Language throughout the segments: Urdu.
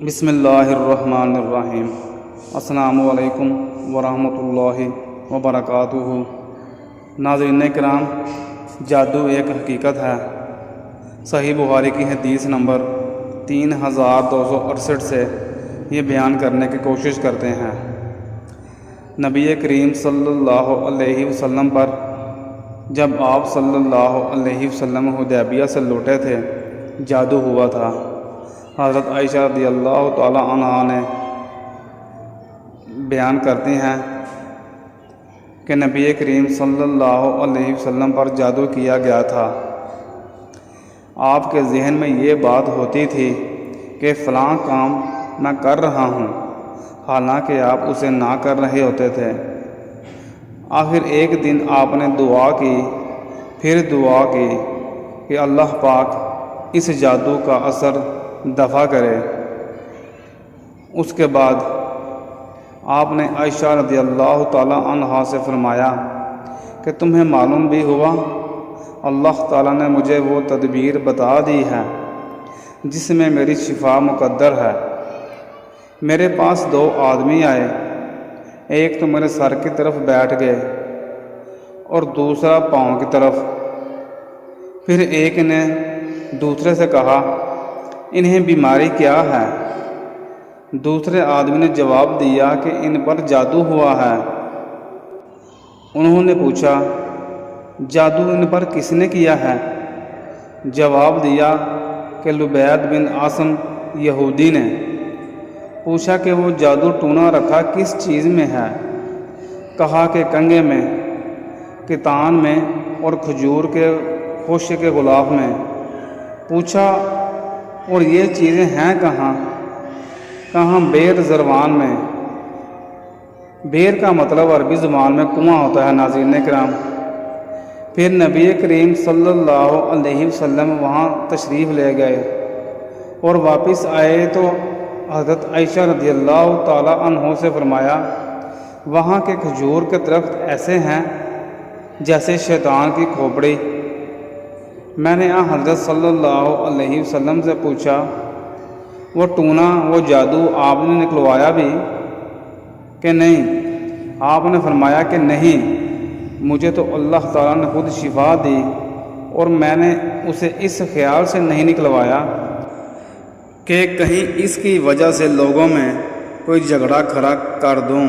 بسم اللہ الرحمن الرحیم۔ السلام علیکم ورحمۃ اللہ وبرکاتہ۔ ناظرین کرام، جادو ایک حقیقت ہے۔ صحیح بخاری کی حدیث نمبر 3268 سے یہ بیان کرنے کی کوشش کرتے ہیں۔ نبی کریم صلی اللہ علیہ وسلم پر جب آپ صلی اللہ علیہ وسلم حدیبیہ سے لوٹے تھے، جادو ہوا تھا۔ حضرت عائشہ رضی اللہ تعالی عنہا نے بیان کرتی ہیں کہ نبی کریم صلی اللہ علیہ وسلم پر جادو کیا گیا تھا۔ آپ کے ذہن میں یہ بات ہوتی تھی کہ فلاں کام میں کر رہا ہوں، حالانکہ آپ اسے نہ کر رہے ہوتے تھے۔ آخر ایک دن آپ نے دعا کی، پھر دعا کی کہ اللہ پاک اس جادو کا اثر دفع کرے۔ اس کے بعد آپ نے عائشہ رضی اللہ تعالی عنہا سے فرمایا کہ تمہیں معلوم بھی ہوا، اللہ تعالیٰ نے مجھے وہ تدبیر بتا دی ہے جس میں میری شفا مقدر ہے۔ میرے پاس 2 آدمی آئے، ایک تو میرے سر کی طرف بیٹھ گئے اور دوسرا پاؤں کی طرف۔ پھر ایک نے دوسرے سے کہا، انہیں بیماری کیا ہے؟ دوسرے آدمی نے جواب دیا کہ ان پر جادو ہوا ہے۔ انہوں نے پوچھا، جادو ان پر کس نے کیا ہے؟ جواب دیا کہ لبید بن عاصم یہودی نے۔ پوچھا کہ وہ جادو ٹونا رکھا کس چیز میں ہے؟ کہا کہ کنگھے میں، کتان میں اور کھجور کے خوشے کے غلاف میں۔ پوچھا اور یہ چیزیں ہیں کہاں؟ کہاں؟ بیر زروان میں۔ بیر کا مطلب عربی زبان میں کنواں ہوتا ہے۔ ناظرین کرام، پھر نبی کریم صلی اللہ علیہ وسلم وہاں تشریف لے گئے اور واپس آئے تو حضرت عائشہ رضی اللہ تعالی عنہ سے فرمایا، وہاں کے کھجور کے درخت ایسے ہیں جیسے شیطان کی کھوپڑی۔ میں نے حضرت صلی اللہ علیہ وسلم سے پوچھا، وہ ٹونا، وہ جادو آپ نے نکلوایا بھی کہ نہیں؟ آپ نے فرمایا کہ نہیں، مجھے تو اللہ تعالیٰ نے خود شفا دی اور میں نے اسے اس خیال سے نہیں نکلوایا کہ کہیں اس کی وجہ سے لوگوں میں کوئی جھگڑا کھڑا کر دوں۔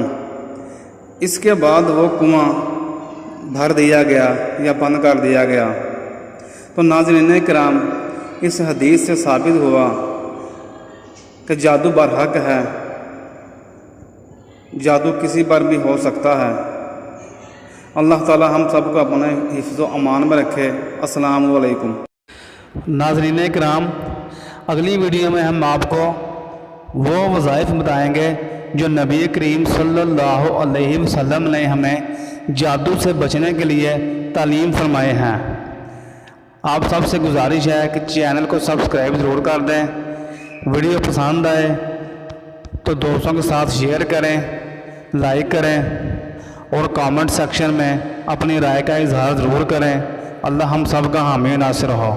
اس کے بعد وہ کنواں بھر دیا گیا یا بند کر دیا گیا۔ تو ناظرین کرام، اس حدیث سے ثابت ہوا کہ جادو برحق ہے، جادو کسی پر بھی ہو سکتا ہے۔ اللہ تعالی ہم سب کو اپنے حفظ و امان میں رکھے۔ السلام علیکم۔ ناظرین کرام، اگلی ویڈیو میں ہم آپ کو وہ وظائف بتائیں گے جو نبی کریم صلی اللہ علیہ وسلم نے ہمیں جادو سے بچنے کے لیے تعلیم فرمائے ہیں۔ آپ سب سے گزارش ہے کہ چینل کو سبسکرائب ضرور کر دیں، ویڈیو پسند آئے تو دوستوں کے ساتھ شیئر کریں، لائک کریں اور کامنٹ سیکشن میں اپنی رائے کا اظہار ضرور کریں۔ اللہ ہم سب کا حامی و ناصر ہو۔